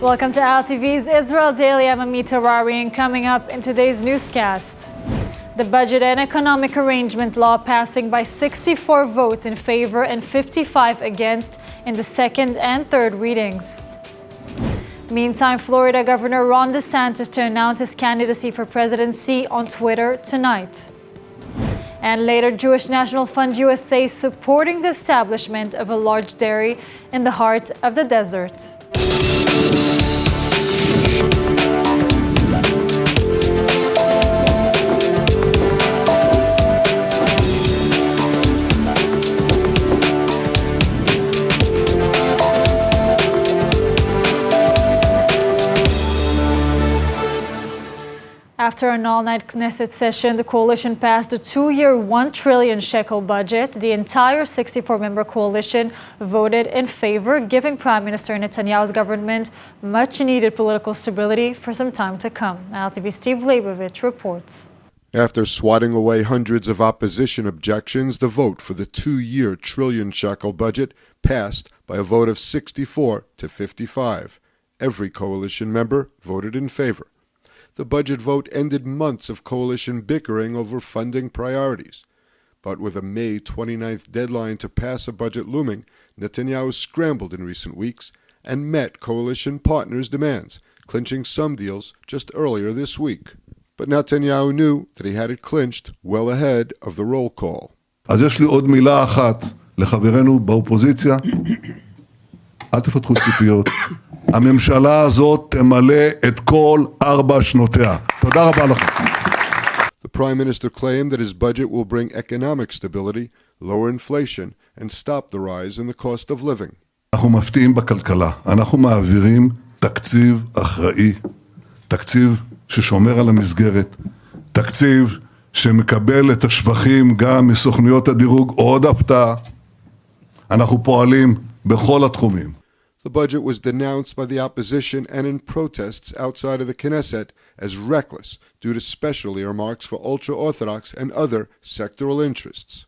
Welcome to ILTV's Israel Daily. I'm Amita Rari, and coming up in today's newscast, the budget and economic arrangement law passing by 64 votes in favor and 55 against in the second and third readings. Meantime, Florida Governor Ron DeSantis to announce his candidacy for presidency on Twitter tonight. And later, Jewish National Fund USA supporting the establishment of a large dairy in the heart of the desert. After an all-night Knesset session, the coalition passed a 2-year, 1 trillion shekel budget. The entire 64-member coalition voted in favor, giving Prime Minister Netanyahu's government much-needed political stability for some time to come. ILTV Steve Leibovich reports. After swatting away hundreds of opposition objections, the vote for the 2-year trillion shekel budget passed by a vote of 64 to 55. Every coalition member voted in favor. The budget vote ended months of coalition bickering over funding priorities. But with a May 29th deadline to pass a budget looming, Netanyahu scrambled in recent weeks and met coalition partners' demands, clinching some deals just earlier this week. But Netanyahu knew that he had it clinched well ahead of the roll call. אז יש לי עוד מילה אחת לחברינו באופוזיציה. אל תפתחו ציפיות. הממשלה הזאת תמלא את כל 4 שנותיה. תודה רבה לכם. The Prime Minister claimed that his budget will bring economic stability, lower inflation, and stop the rise in the cost of living. אנחנו מפתיעים בכלכלה. אנחנו מעבירים תקציב אחראי. תקציב ששומר על המסגרת. תקציב שמקבל את השבחים גם מסוכנויות הדירוג. עוד הפתעה. אנחנו פועלים בכל התחומים. The budget was denounced by the opposition and in protests outside of the Knesset as reckless due to special earmarks for ultra-Orthodox and other sectoral interests.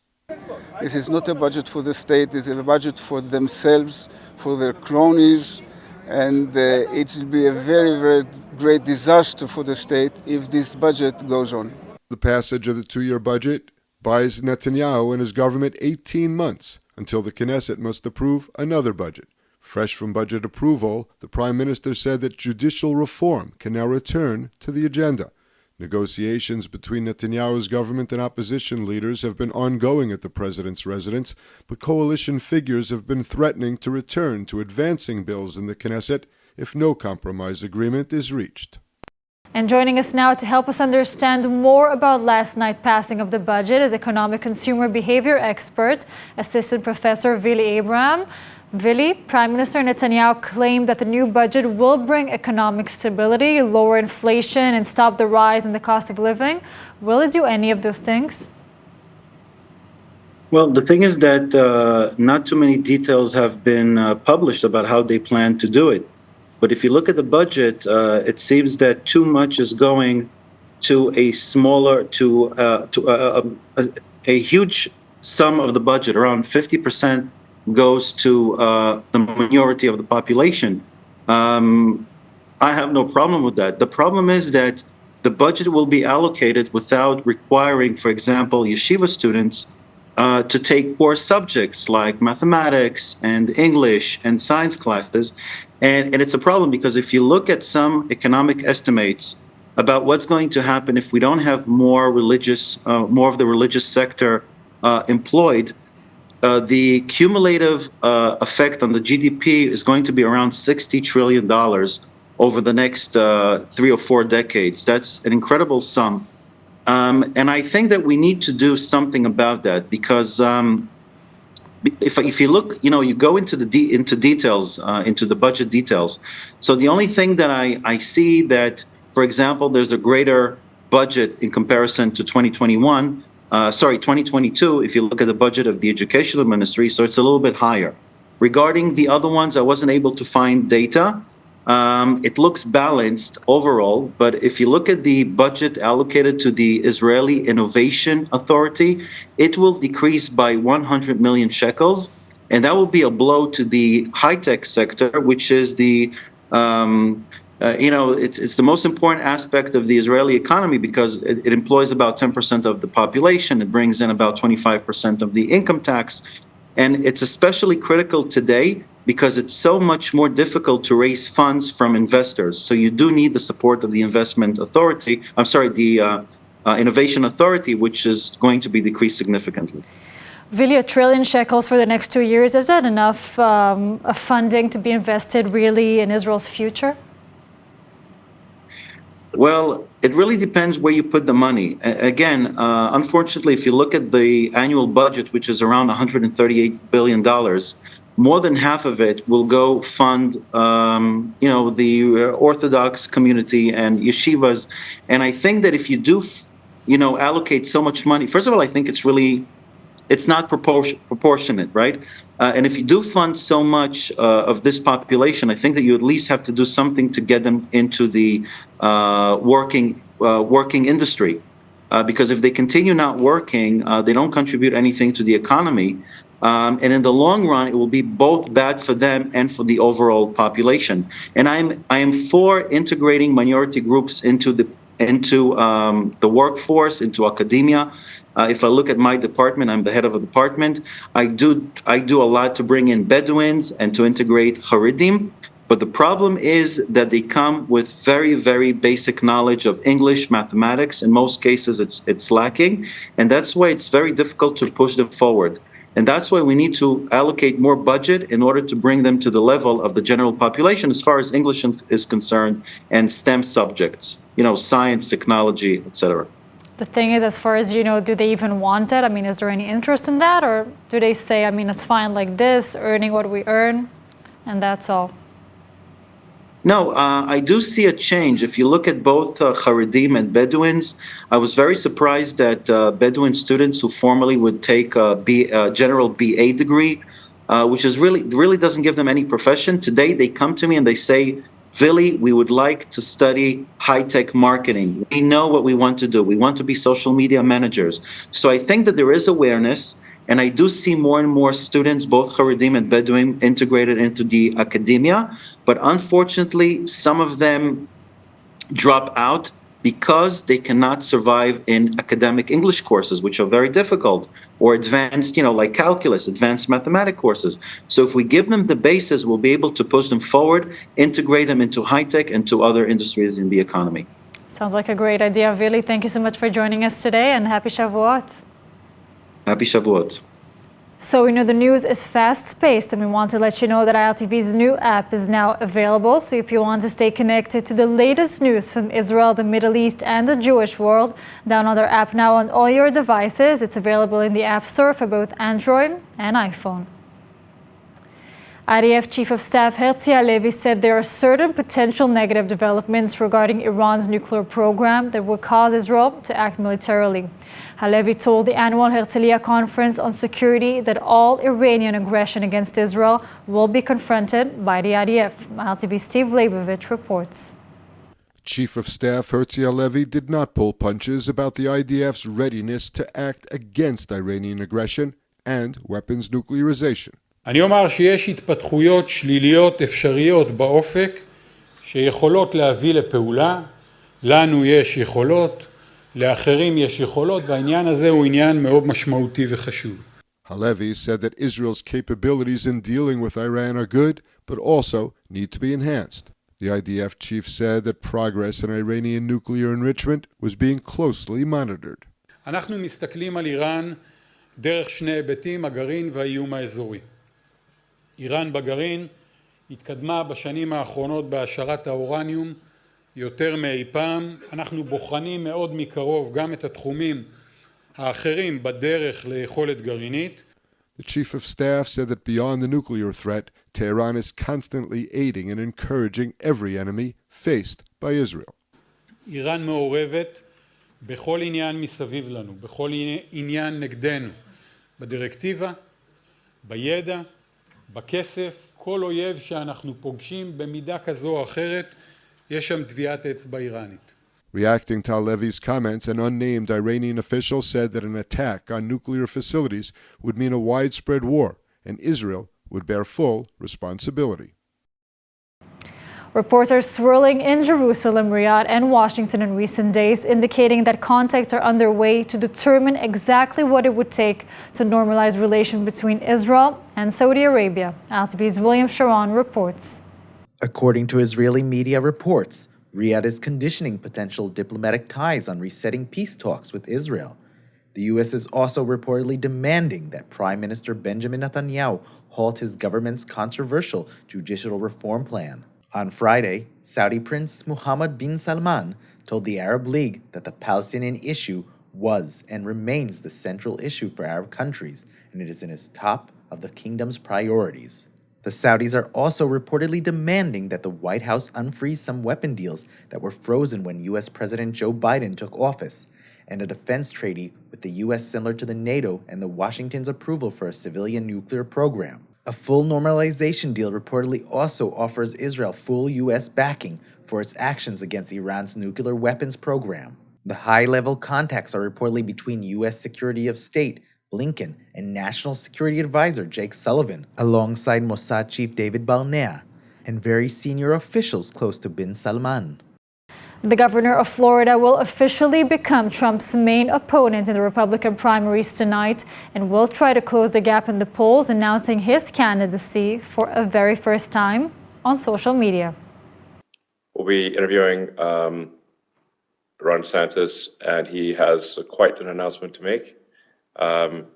This is not a budget for the state, it's a budget for themselves, for their cronies, and it will be a very, very great disaster for the state if this budget goes on. The passage of the 2-year budget buys Netanyahu and his government 18 months until the Knesset must approve another budget. Fresh from budget approval, the Prime Minister said that judicial reform can now return to the agenda. Negotiations between Netanyahu's government and opposition leaders have been ongoing at the president's residence, but coalition figures have been threatening to return to advancing bills in the Knesset if no compromise agreement is reached. And joining us now to help us understand more about last night's passing of the budget is economic consumer behavior expert, Assistant Professor Vili Abraham. Vili, Prime Minister Netanyahu claimed that the new budget will bring economic stability, lower inflation, and stop the rise in the cost of living. Will it do any of those things? Well, the thing is that not too many details have been published about how they plan to do it. But if you look at the budget, it seems that too much is going to a smaller, a huge sum of the budget, around 50%. Goes to the minority of the population. I have no problem with that. The problem is that the budget will be allocated without requiring, for example, yeshiva students to take core subjects like mathematics and English and science classes. And it's a problem because if you look at some economic estimates about what's going to happen if we don't have more of the religious sector employed, the cumulative effect on the GDP is going to be around $60 trillion over the next 3 or 4 decades. That's an incredible sum. And I think that we need to do something about that because if you look, you go into into details, into the budget details. So the only thing that I see that, for example, there's a greater budget in comparison to 2022, if you look at the budget of the educational ministry, so it's a little bit higher. Regarding the other ones, I wasn't able to find data. It looks balanced overall, but if you look at the budget allocated to the Israeli Innovation Authority, it will decrease by 100 million shekels, and that will be a blow to the high-tech sector, which is the It's the most important aspect of the Israeli economy because it employs about 10% of the population. It brings in about 25% of the income tax. And it's especially critical today because it's so much more difficult to raise funds from investors. So you do need the support of the Innovation Authority, which is going to be decreased significantly. Really, $1 trillion shekels for the next 2 years, is that enough of funding to be invested really in Israel's future? Well, it really depends where you put the money. Again, unfortunately, if you look at the annual budget, which is around $138 billion, more than half of it will go fund, the Orthodox community and yeshivas. And I think that if you do, allocate so much money, first of all, I think it's not proportionate, right? And if you do fund so much of this population, I think that you at least have to do something to get them into the working industry. Because if they continue not working, they don't contribute anything to the economy. And in the long run, it will be both bad for them and for the overall population. And I am for integrating minority groups into the workforce, into academia. If I look at my department, I'm the head of a department. I do a lot to bring in Bedouins and to integrate Haredim. But the problem is that they come with very, very basic knowledge of English, mathematics. In most cases, it's lacking. And that's why it's very difficult to push them forward. And that's why we need to allocate more budget in order to bring them to the level of the general population as far as English is concerned and STEM subjects, science, technology, etc. The thing is, as far as you know, do they even want it? I mean, is there any interest in that? Or do they say, it's fine like this, earning what we earn, and that's all? No, I do see a change. If you look at both Haredim and Bedouins, I was very surprised that Bedouin students who formerly would take a general BA degree, which is really doesn't give them any profession. Today, they come to me and they say, Vili, we would like to study high-tech marketing. We know what we want to do. We want to be social media managers. So I think that there is awareness, and I do see more and more students, both Haredim and Bedouin, integrated into the academia. But unfortunately, some of them drop out because they cannot survive in academic English courses, which are very difficult, or advanced, like calculus, advanced mathematics courses. So if we give them the basis, we'll be able to push them forward, integrate them into high-tech and to other industries in the economy. Sounds like a great idea, Vili. Thank you so much for joining us today, and happy Shavuot. Happy Shavuot. So we know the news is fast-paced, and we want to let you know that ILTV's new app is now available. So if you want to stay connected to the latest news from Israel, the Middle East, and the Jewish world, download our app now on all your devices. It's available in the App Store for both Android and iPhone. IDF Chief of Staff Herzi Halevi said there are certain potential negative developments regarding Iran's nuclear program that would cause Israel to act militarily. Halevi told the annual Herzliya Conference on Security that all Iranian aggression against Israel will be confronted by the IDF. ILTV's Steve Leibovich reports. Chief of Staff Herzi Halevi did not pull punches about the IDF's readiness to act against Iranian aggression and weapons nuclearization. אני אומר שיש התפתחויות שליליות אפשריות באופק שיכולות להביא לפעולה, לנו יש יכולות, לאחרים יש יכולות, והעניין הזה הוא עניין מאוד משמעותי וחשוב. Halevi said that Israel's capabilities in dealing with Iran are good, but also need to be enhanced. The IDF chief said that progress in Iranian nuclear enrichment was being closely monitored. אנחנו מסתכלים על איראן דרך שני היבטים, הגרעין והאיום האזורי. איראן בגרעין התקדמה בשנים האחרונות בהעשרת האורניום יותר מאי פעם. אנחנו בוחנים מאוד מקרוב גם את התחומים האחרים בדרך ליכולת גרעינית. The chief of staff said that beyond the nuclear threat, Tehran is constantly aiding and encouraging every enemy faced by Israel. איראן מעורבת בכל עניין מסביב לנו, בכל עניין נגדנו, בדירקטיבה, בידע, בכסף, כל אויב שאנחנו פוגשים במידה כזו או אחרת, יש שם טביעת אצבע איראנית. Reacting to Halevi's comments, an unnamed Iranian official said that an attack on nuclear facilities would mean a widespread war, and Israel would bear full responsibility. Reports are swirling in Jerusalem, Riyadh, and Washington in recent days, indicating that contacts are underway to determine exactly what it would take to normalize relations between Israel and Saudi Arabia. ILTV's William Sharon reports. According to Israeli media reports, Riyadh is conditioning potential diplomatic ties on resetting peace talks with Israel. The U.S. is also reportedly demanding that Prime Minister Benjamin Netanyahu halt his government's controversial judicial reform plan. On Friday, Saudi Prince Mohammed bin Salman told the Arab League that the Palestinian issue was and remains the central issue for Arab countries, and it is in its top of the kingdom's priorities. The Saudis are also reportedly demanding that the White House unfreeze some weapon deals that were frozen when U.S. President Joe Biden took office, and a defense treaty with the U.S. similar to the NATO and the Washington's approval for a civilian nuclear program. A full normalization deal reportedly also offers Israel full U.S. backing for its actions against Iran's nuclear weapons program. The high-level contacts are reportedly between U.S. Secretary of State Blinken and National Security Advisor Jake Sullivan, alongside Mossad Chief David Barnea, and very senior officials close to bin Salman. The governor of Florida will officially become Trump's main opponent in the Republican primaries tonight and will try to close the gap in the polls, announcing his candidacy for a very first time on social media. We'll be interviewing Ron DeSantis, and he has quite an announcement to make. And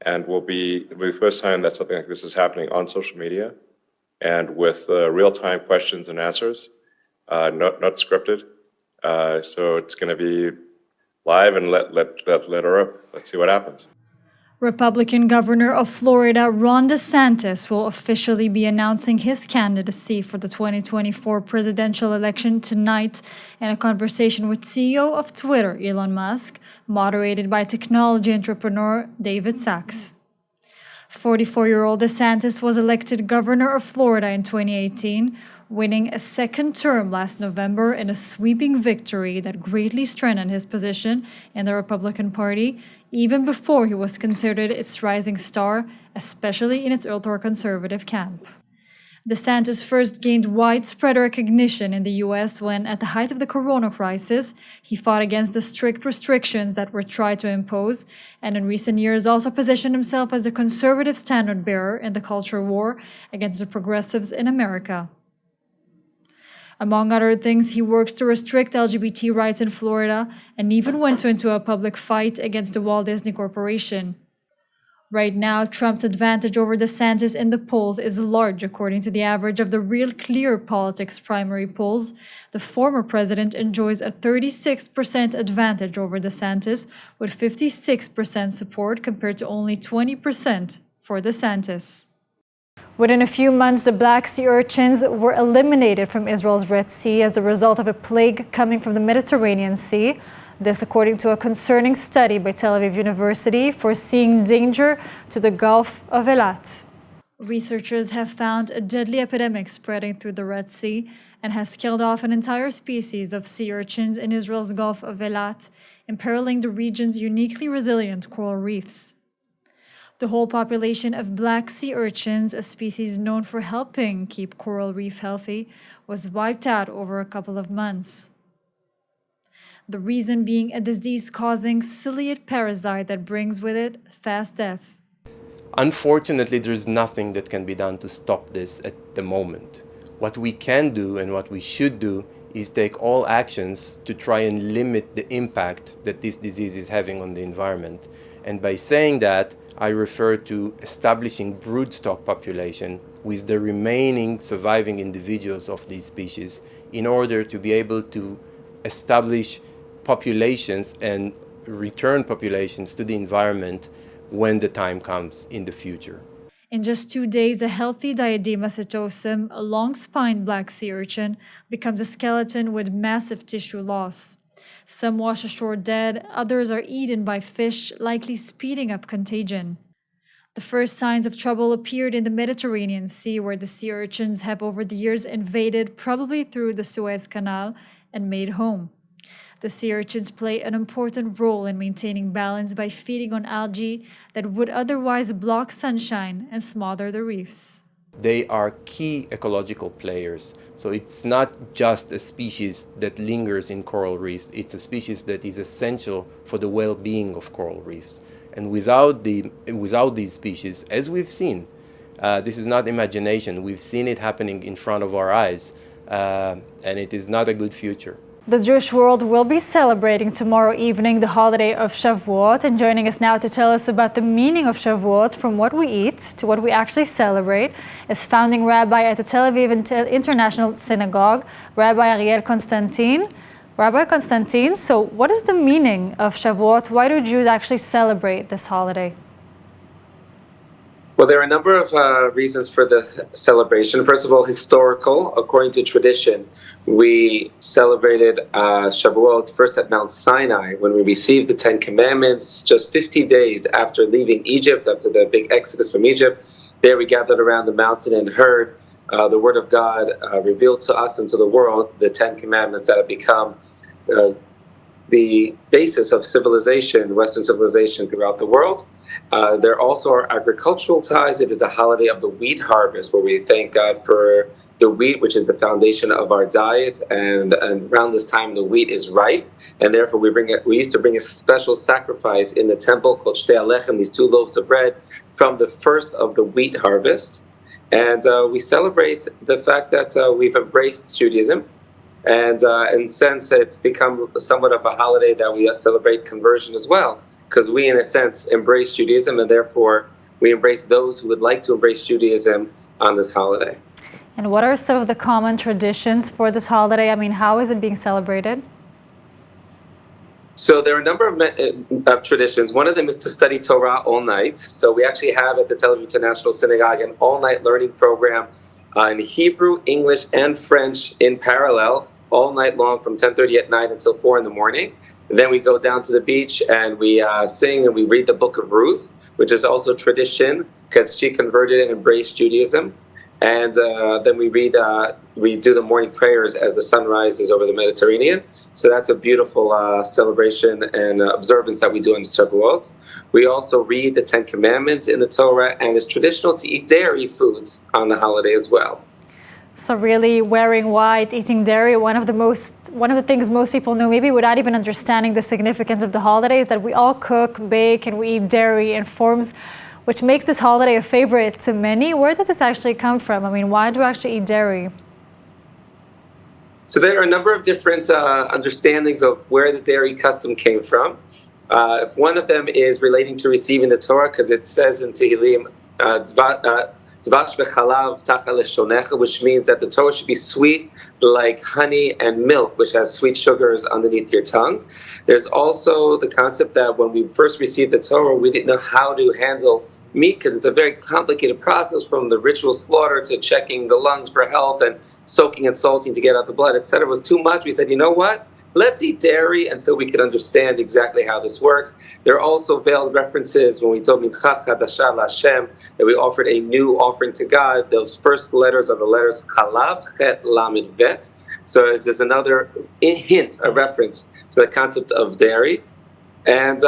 it'll be the first time that something like this is happening on social media and with real-time questions and answers, not scripted. So it's going to be live, and let her up. Let's see what happens. Republican Governor of Florida, Ron DeSantis, will officially be announcing his candidacy for the 2024 presidential election tonight in a conversation with CEO of Twitter, Elon Musk, moderated by technology entrepreneur David Sachs. 44-year-old DeSantis was elected governor of Florida in 2018, winning a second term last November in a sweeping victory that greatly strengthened his position in the Republican Party, even before he was considered its rising star, especially in its ultra-conservative camp. DeSantis first gained widespread recognition in the U.S. when, at the height of the corona crisis, he fought against the strict restrictions that were tried to impose, and in recent years also positioned himself as a conservative standard-bearer in the culture war against the progressives in America. Among other things, he works to restrict LGBT rights in Florida and even went into a public fight against the Walt Disney Corporation. Right now, Trump's advantage over DeSantis in the polls is large, according to the average of the Real Clear Politics primary polls. The former president enjoys a 36% advantage over DeSantis, with 56% support compared to only 20% for DeSantis. Within a few months, the Black Sea urchins were eliminated from Israel's Red Sea as a result of a plague coming from the Mediterranean Sea. This according to a concerning study by Tel Aviv University foreseeing danger to the Gulf of Eilat. Researchers have found a deadly epidemic spreading through the Red Sea and has killed off an entire species of sea urchins in Israel's Gulf of Eilat, imperiling the region's uniquely resilient coral reefs. The whole population of black sea urchins, a species known for helping keep coral reef healthy, was wiped out over a couple of months. The reason being a disease-causing ciliate parasite that brings with it fast death. Unfortunately, there is nothing that can be done to stop this at the moment. What we can do and what we should do is take all actions to try and limit the impact that this disease is having on the environment. And by saying that, I refer to establishing broodstock population with the remaining surviving individuals of these species in order to be able to establish populations and return populations to the environment when the time comes in the future. In just 2 days, a healthy Diadema setosum, a long-spined black sea urchin, becomes a skeleton with massive tissue loss. Some wash ashore dead, others are eaten by fish, likely speeding up contagion. The first signs of trouble appeared in the Mediterranean Sea, where the sea urchins have over the years invaded, probably through the Suez Canal, and made home. The sea urchins play an important role in maintaining balance by feeding on algae that would otherwise block sunshine and smother the reefs. they are key ecological players. So it's not just a species that lingers in coral reefs, it's a species that is essential for the well-being of coral reefs. And without these species, as we've seen, this is not imagination, we've seen it happening in front of our eyes, and it is not a good future. The Jewish world will be celebrating tomorrow evening the holiday of Shavuot, and joining us now to tell us about the meaning of Shavuot, from what we eat to what we actually celebrate, is founding rabbi at the Tel Aviv International Synagogue, Rabbi Ariel Constantin. Rabbi Constantin, so what is the meaning of Shavuot? Why do Jews actually celebrate this holiday? Well, there are a number of reasons for the celebration. First of all, historical. According to tradition, we celebrated Shavuot first at Mount Sinai when we received the Ten Commandments, just 50 days after leaving Egypt, after the big exodus from Egypt. There we gathered around the mountain and heard the Word of God revealed to us and to the world, the Ten Commandments that have become the basis of civilization, Western civilization throughout the world. There also are agricultural ties. It is the holiday of the wheat harvest, where we thank God for the wheat, which is the foundation of our diet. And around this time, the wheat is ripe, and therefore we used to bring a special sacrifice in the temple called Shtei Alechem, these 2 loaves of bread from the first of the wheat harvest. And we celebrate the fact that we've embraced Judaism. And in a sense, it's become somewhat of a holiday that we celebrate conversion as well, because we, in a sense, embrace Judaism, and therefore we embrace those who would like to embrace Judaism on this holiday. And what are some of the common traditions for this holiday? I mean, how is it being celebrated? So there are a number of traditions. One of them is to study Torah all night. So we actually have at the Tel Aviv International Synagogue an all-night learning program in Hebrew, English, and French in parallel, all night long from 10:30 at night until 4 in the morning. And then we go down to the beach and we sing and we read the book of Ruth, which is also tradition because she converted and embraced Judaism. And then we do the morning prayers as the sun rises over the Mediterranean. So that's a beautiful celebration and observance that we do in Shavuot. We also read the Ten Commandments in the Torah, and it's traditional to eat dairy foods on the holiday as well. So really wearing white, eating dairy, one of the things most people know, maybe without even understanding the significance of the holiday, is that we all cook, bake, and we eat dairy in forms which makes this holiday a favorite to many. Where does this actually come from? I mean, why do we actually eat dairy? So there are a number of different understandings of where the dairy custom came from. One of them is relating to receiving the Torah, because it says in Tehillim, which means that the Torah should be sweet like honey and milk, which has sweet sugars underneath your tongue. There's also the concept that when we first received the Torah, we didn't know how to handle meat, because it's a very complicated process, from the ritual slaughter to checking the lungs for health and soaking and salting to get out the blood, etc. It was too much. We said, you know what? Let's eat dairy until we can understand exactly how this works. There are also veiled references when we told Mincha Chadasha LaHashem, that we offered a new offering to God. Those first letters are the letters Chalav, Chet, Lamed, Vet. So there's another hint, a reference to the concept of dairy. And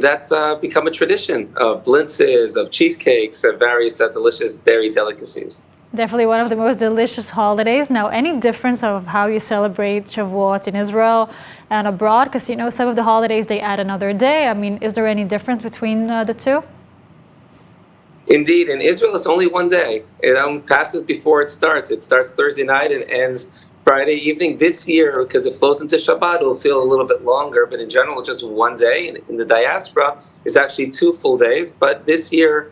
that's become a tradition of blintzes, of cheesecakes, and various delicious dairy delicacies. Definitely one of the most delicious holidays. Now, any difference of how you celebrate Shavuot in Israel and abroad? Because, you know, some of the holidays, they add another day. I mean, is there any difference between the two? Indeed. In Israel, it's only one day. It passes before it starts. It starts Thursday night and ends Friday evening. This year, because it flows into Shabbat, it'll feel a little bit longer. But in general, it's just one day. And in the diaspora, it's actually 2 full days. But this year,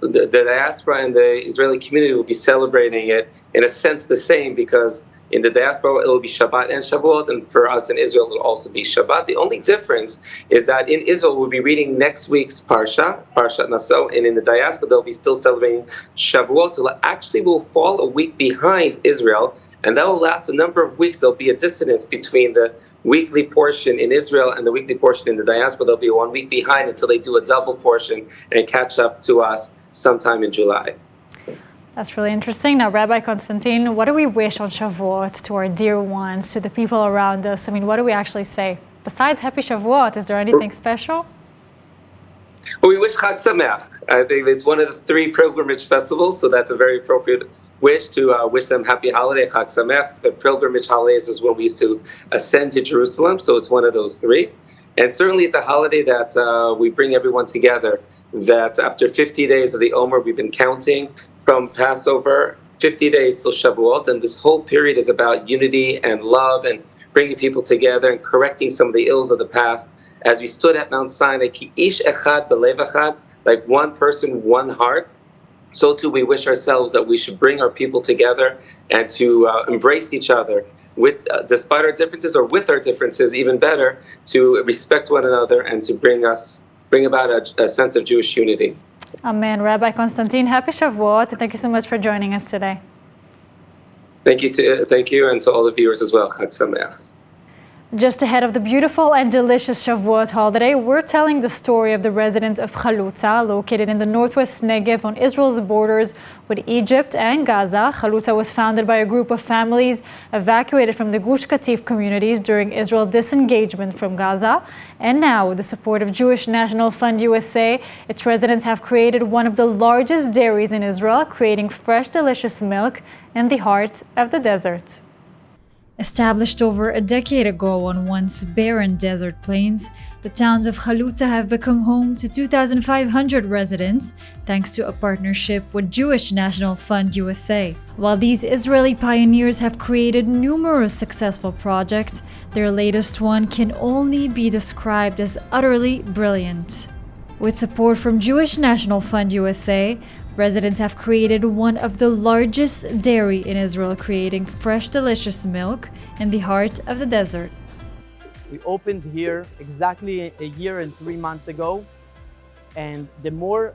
the diaspora and the Israeli community will be celebrating it in a sense the same, because in the diaspora it will be Shabbat and Shavuot, and for us in Israel it will also be Shabbat. The only difference is that in Israel we'll be reading next week's Parshat Naso, and in the diaspora they'll be still celebrating Shavuot. So actually will fall a week behind Israel, and that will last a number of weeks. There'll be a dissonance between the weekly portion in Israel and the weekly portion in the diaspora. They'll be 1 week behind until they do a double portion and catch up to us sometime in July. That's really interesting. Now, Rabbi Constantin, what do we wish on Shavuot to our dear ones, to the people around us? I mean, what do we actually say? Besides Happy Shavuot, is there anything special? Well, we wish Chag Sameach. I think it's one of the 3 pilgrimage festivals, so that's a very appropriate wish to wish them happy holiday, Chag Sameach. The pilgrimage holidays is when we used to ascend to Jerusalem, so it's one of those 3. And certainly it's a holiday that we bring everyone together, that after 50 days of the Omer, we've been counting from Passover, 50 days till Shavuot, and this whole period is about unity and love and bringing people together and correcting some of the ills of the past. As we stood at Mount Sinai, ki ish echad belev echad, like one person, one heart, so too we wish ourselves that we should bring our people together and to embrace each other, with despite our differences, or with our differences, even better, to respect one another and to bring about a sense of Jewish unity. Amen. Rabbi Konstantin, happy Shavuot, and thank you so much for joining us today. Thank you, and to all the viewers as well. Chag Sameach. Just ahead of the beautiful and delicious Shavuot holiday, we're telling the story of the residents of Chalutza, located in the northwest Negev on Israel's borders with Egypt and Gaza. Chalutza was founded by a group of families evacuated from the Gush Katif communities during Israel's disengagement from Gaza. And now, with the support of Jewish National Fund USA, its residents have created one of the largest dairies in Israel, creating fresh, delicious milk in the heart of the desert. Established over a decade ago on once barren desert plains, the towns of Chalutza have become home to 2,500 residents thanks to a partnership with Jewish National Fund USA. While these Israeli pioneers have created numerous successful projects, their latest one can only be described as utterly brilliant. With support from Jewish National Fund USA, residents have created one of the largest dairy in Israel, creating fresh, delicious milk in the heart of the desert. We opened here exactly a year and 3 months ago, and the more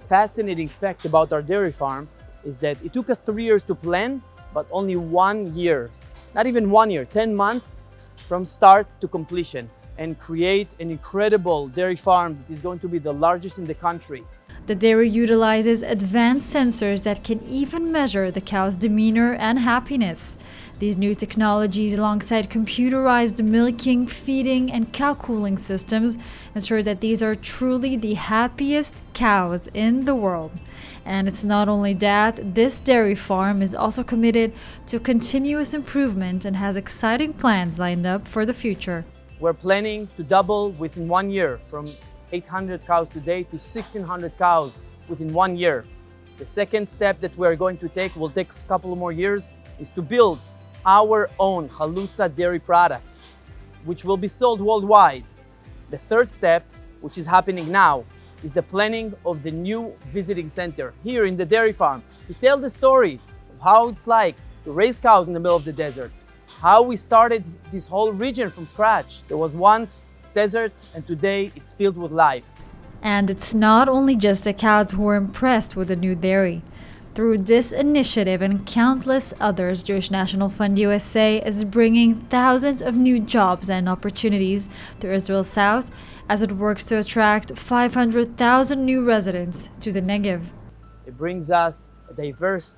fascinating fact about our dairy farm is that it took us 3 years to plan, but only 1 year, not even 1 year, 10 months from start to completion, and create an incredible dairy farm that is going to be the largest in the country. The dairy utilizes advanced sensors that can even measure the cow's demeanor and happiness. These new technologies, alongside computerized milking, feeding, and cow cooling systems, ensure that these are truly the happiest cows in the world. And it's not only that, this dairy farm is also committed to continuous improvement and has exciting plans lined up for the future. We're planning to double within 1 year, from 800 cows today to 1,600 cows within 1 year. The second step that we're going to take, will take a couple more years, is to build our own Chalutza dairy products, which will be sold worldwide. The third step, which is happening now, is the planning of the new visiting center here in the dairy farm to tell the story of how it's like to raise cows in the middle of the desert, how we started this whole region from scratch. There was once desert, and today it's filled with life. And it's not only just the cows who are impressed with the new dairy. Through this initiative and countless others, Jewish National Fund USA is bringing thousands of new jobs and opportunities to Israel's south as it works to attract 500,000 new residents to the Negev. It brings us diverse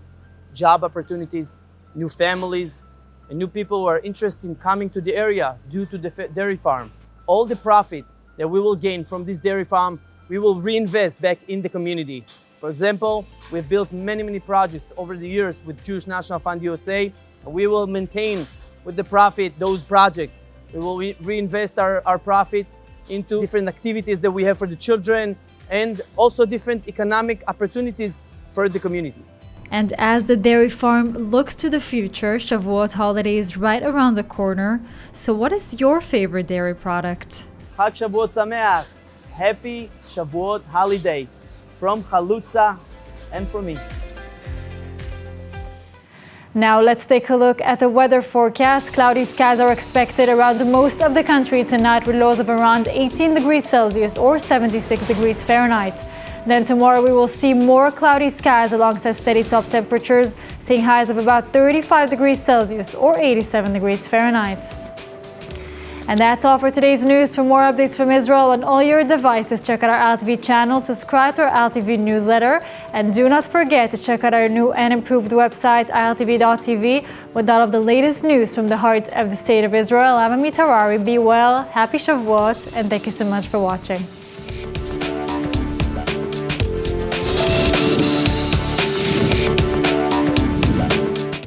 job opportunities, new families, and new people who are interested in coming to the area due to the dairy farm. All the profit that we will gain from this dairy farm, we will reinvest back in the community. For example, we've built many projects over the years with Jewish National Fund USA, and we will maintain with the profit those projects. We will reinvest our profits into different activities that we have for the children, and also different economic opportunities for the community. And as the dairy farm looks to the future, Shavuot holiday is right around the corner. So what is your favorite dairy product? Chag Shavuot Sameach! Happy Shavuot holiday from Chalutza and from me. Now let's take a look at the weather forecast. Cloudy skies are expected around most of the country tonight, with lows of around 18 degrees Celsius or 76 degrees Fahrenheit. Then tomorrow we will see more cloudy skies alongside steady top temperatures, seeing highs of about 35 degrees Celsius or 87 degrees Fahrenheit. And that's all for today's news. For more updates from Israel on all your devices, check out our ILTV channel, subscribe to our ILTV newsletter, and do not forget to check out our new and improved website, ILTV.tv, with all of the latest news from the heart of the state of Israel. I'm Amit Harari. Be well, happy Shavuot, and thank you so much for watching.